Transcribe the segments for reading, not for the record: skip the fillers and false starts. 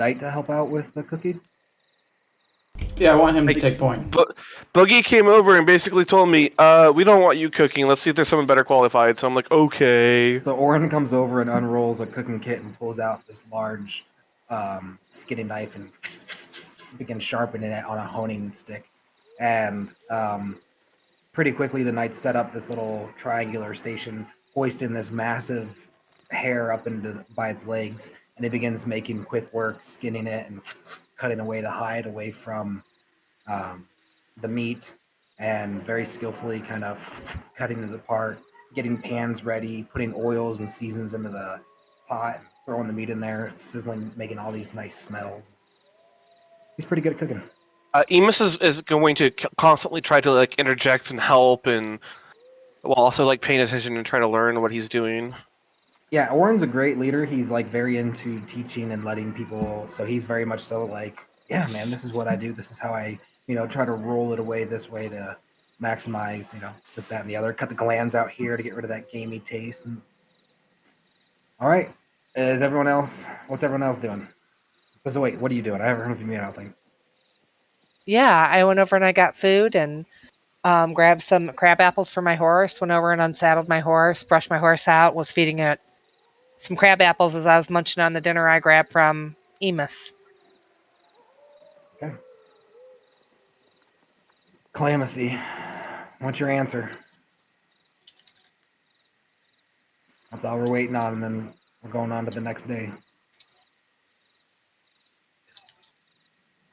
Knight to help out with the cooking? Yeah, I want him to Like, take point. Boogie came over and basically told me, we don't want you cooking. Let's see if there's someone better qualified. So I'm like, okay. So Orin comes over and unrolls a cooking kit and pulls out this large skinny knife and begins sharpening it on a honing stick. And pretty quickly, the knights set up this little triangular station, hoisting this massive hair up into by its legs, and it begins making quick work, skinning it and cutting away the hide away from um, the meat, and very skillfully kind of cutting it apart, getting pans ready, putting oils and seasons into the pot, throwing the meat in there, sizzling, making all these nice smells. He's pretty good at cooking. Emus is going to constantly try to like interject and help, and while also like paying attention and trying to learn what he's doing. Yeah, Oren's a great leader. He's like very into teaching and letting people. So he's very much so like, yeah, man, this is what I do. This is how I, try to roll it away this way to maximize, this, that, and the other. Cut the glands out here to get rid of that gamey taste. And all right, is everyone else? What's everyone else doing? So wait, what are you doing? I haven't heard from you. I don't think. Yeah, I went over and I got food and grabbed some crab apples for my horse. Went over and unsaddled my horse, brushed my horse out, was feeding it some crab apples as I was munching on the dinner I grabbed from Emus. Okay. Calamacy. What's your answer? That's all we're waiting on, and then we're going on to the next day.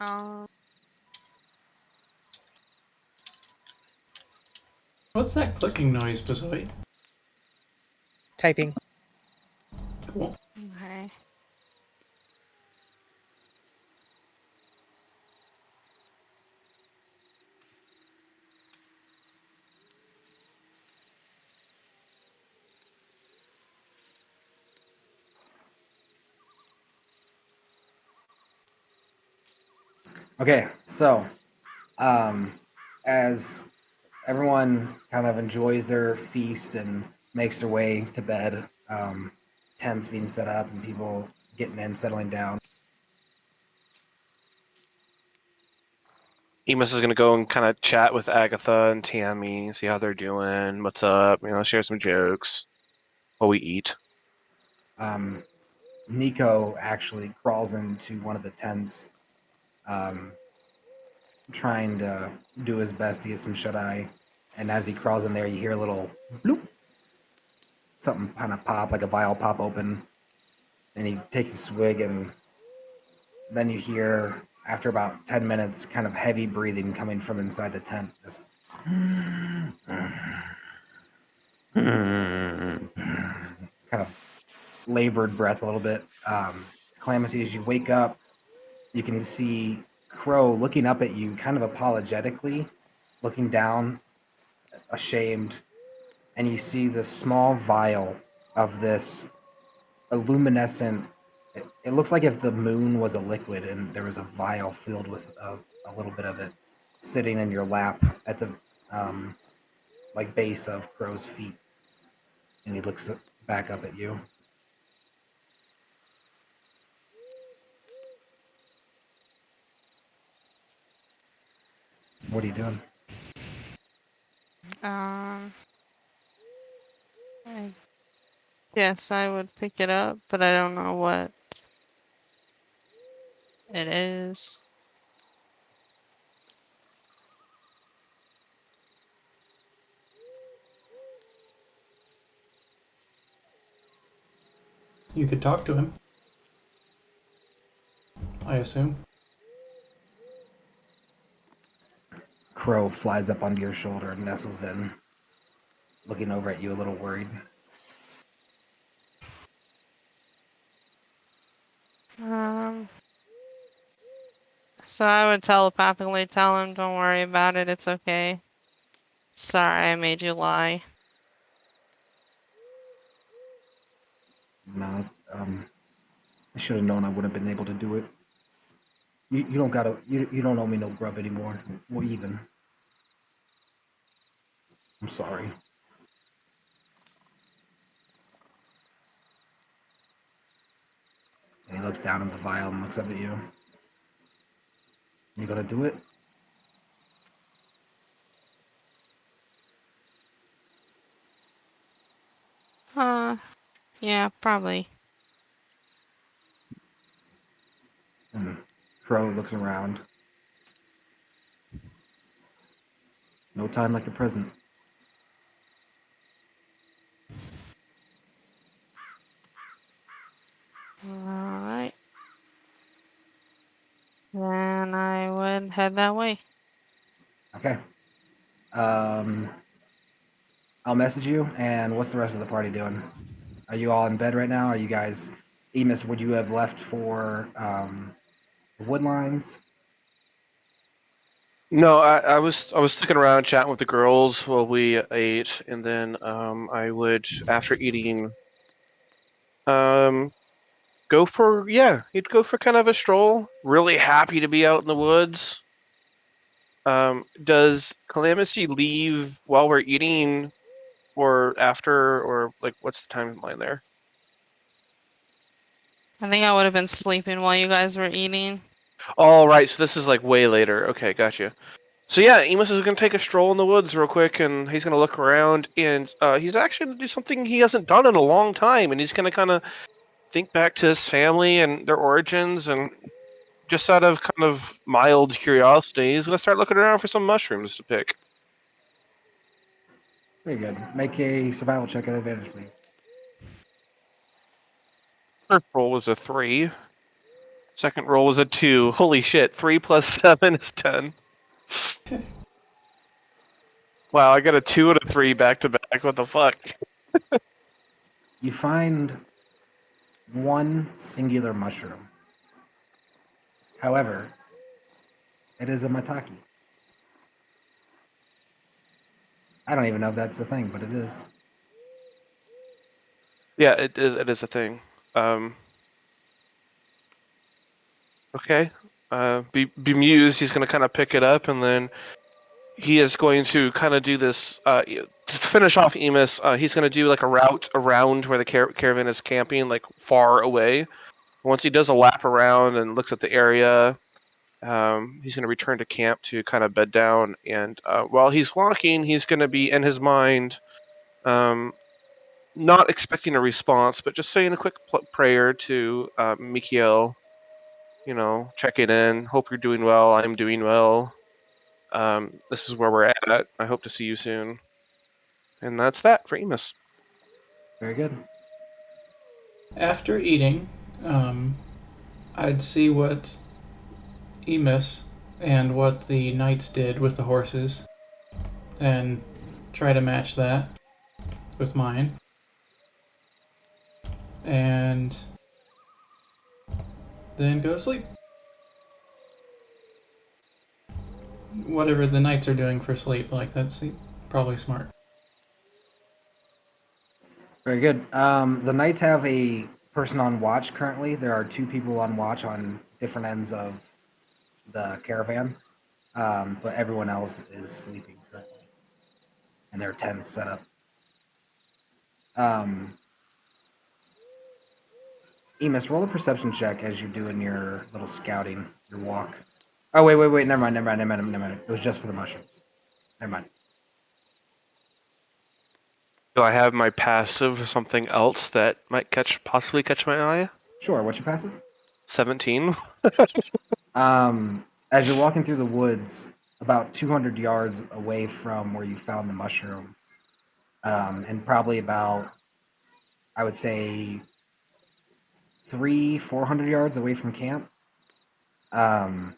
Um, What's that clicking noise, Bazoid? Typing. Cool. okay. Okay, so um, as everyone kind of enjoys their feast and makes their way to bed, tents being set up and people getting in, settling down. Emus is gonna go and kind of chat with Agatha and Tammy, see how they're doing, what's up, share some jokes while we eat. Um, Nico actually crawls into one of the tents, um, trying to do his best to get some shut eye. And as he crawls in there, you hear a little bloop, something kind of pop, like a vial pop open. And he takes a swig, and then you hear, after about 10 minutes, kind of heavy breathing coming from inside the tent. Just kind of labored breath a little bit. Calamitous, as you wake up, you can see Crow looking up at you kind of apologetically, looking down, ashamed, and you see this small vial of this luminescent. It looks like if the moon was a liquid and there was a vial filled with a little bit of it sitting in your lap at the um, like base of Crow's feet, and he looks back up at you. What are you doing? Um, I guess I would pick it up, but I don't know what it is. You could talk to him, I assume. Crow flies up onto your shoulder and nestles in, looking over at you a little worried. Um, so I would telepathically tell him, don't worry about it, it's okay. Sorry I made you lie. No, I should have known I wouldn't have been able to do it. You don't gotta you don't owe me no grub anymore. We're even. I'm sorry. And he looks down at the vial and looks up at you. You gonna do it? Yeah, probably. And Crow looks around. No time like the present. Alright. Then I would head that way. Okay. Um, I'll message you. And what's the rest of the party doing? Are you all in bed right now? Are you guys? Emus, would you have left for the Woodlines? No, I was sticking around chatting with the girls while we ate, and then I would, after eating, um he'd go for kind of a stroll. Really happy to be out in the woods. Does Calamity leave while we're eating, or after, or like what's the timeline there? I think I would have been sleeping while you guys were eating. All right, so this is like way later. Okay, gotcha. So yeah, Emus is gonna take a stroll in the woods real quick, and he's gonna look around, and he's actually gonna do something he hasn't done in a long time, and he's gonna kind of think back to his family and their origins, and just out of kind of mild curiosity, he's gonna start looking around for some mushrooms to pick. Very good. Make a survival check at advantage, please. First roll was a 3. Second roll was a 2. Holy shit! 3 plus 7 is 10. Wow, I got a 2 and a 3 back to back. What the fuck? You find one singular mushroom. However, it is a maitake. I don't even know if that's a thing, but it is. Yeah, it is. It is a thing. Um, okay. Bemused, he's gonna kind of pick it up, and then he is going to kind of do this to finish off Emus. He's going to do like a route around where the caravan is camping, like far away. Once he does a lap around and looks at the area, he's going to return to camp to kind of bed down. And while he's walking, he's going to be in his mind, not expecting a response, but just saying a quick prayer to Mikiel. You know, checking in. Hope you're doing well. I'm doing well. This is where we're at. I hope to see you soon. And that's that for Emus. Very good. After eating, I'd see what Emus and what the knights did with the horses and try to match that with mine. And then go to sleep. Whatever the knights are doing for sleep, like that's probably smart. Very good. The Knights have a person on watch currently. There are two people on watch on different ends of the caravan, but everyone else is sleeping currently, and their tents set up. Um, Emus, roll a perception check as you're doing your little scouting, your walk. Oh wait! Never mind. It was just for the mushrooms. Never mind. Do I have my passive something else that might possibly catch my eye? Sure. What's your passive? 17. As you're walking through the woods, about 200 yards away from where you found the mushroom, and probably about, I would say, 400 yards away from camp, um,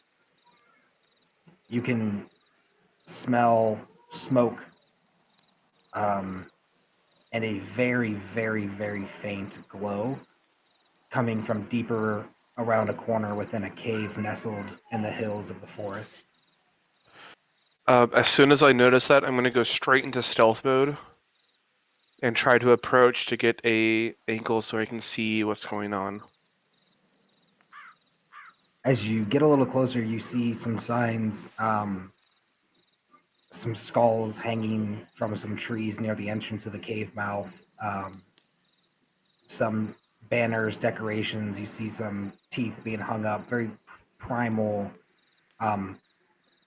you can smell smoke, um, and a very faint glow coming from deeper around a corner within a cave nestled in the hills of the forest. As soon as I notice that, I'm going to go straight into stealth mode and try to approach to get a angle so I can see what's going on. As you get a little closer, you see some signs, some skulls hanging from some trees near the entrance of the cave mouth, some banners, decorations. You see some teeth being hung up, very primal um,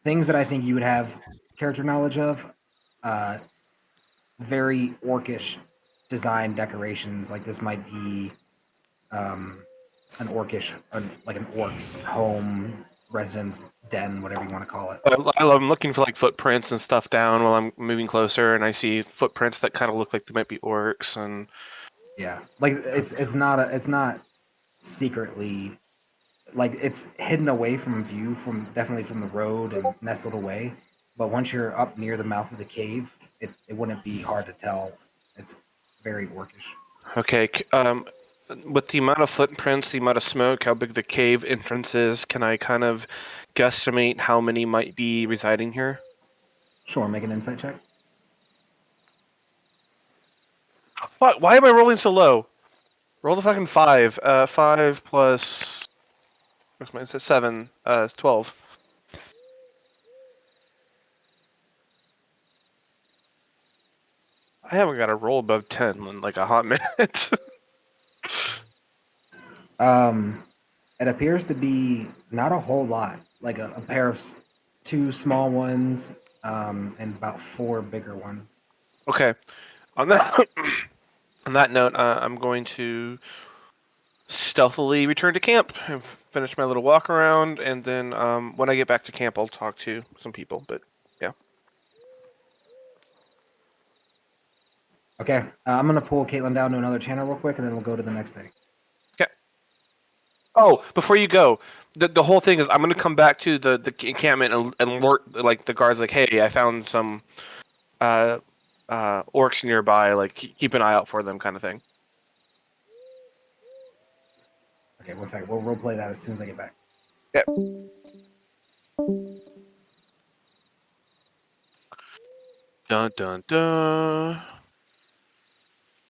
things that I think you would have character knowledge of. Uh, very orcish design decorations. Like this might be um, an orcish, like an orc's home, residence, den, whatever you want to call it. I'm looking for like footprints and stuff down while I'm moving closer, and I see footprints that kind of look like they might be orcs. And Yeah, like it's not secretly like it's hidden away from view from definitely from the road and nestled away. But once you're up near the mouth of the cave, it wouldn't be hard to tell. It's very orcish. okay, with the amount of footprints, the amount of smoke, how big the cave entrance is, can I kind of guesstimate how many might be residing here? Sure, make an insight check. What? Why am I rolling so low? Roll the fucking 5. 5 plus. What's mine? It says 7. It's 12. I haven't got a roll above 10 in like a hot minute. Um, it appears to be not a whole lot, like a pair of two small ones, and about four bigger ones. Okay. On that on that note, I'm going to stealthily return to camp and finish my little walk around, and then when I get back to camp, I'll talk to some people. But yeah. Okay, I'm gonna pull Caitlin down to another channel real quick, and then we'll go to the next day. Okay. Oh, before you go, the whole thing is I'm gonna come back to the encampment and alert like the guards like, hey, I found some uh orcs nearby. Like keep an eye out for them, kind of thing. Okay, one second. We'll role play that as soon as I get back. Yeah. Dun dun dun.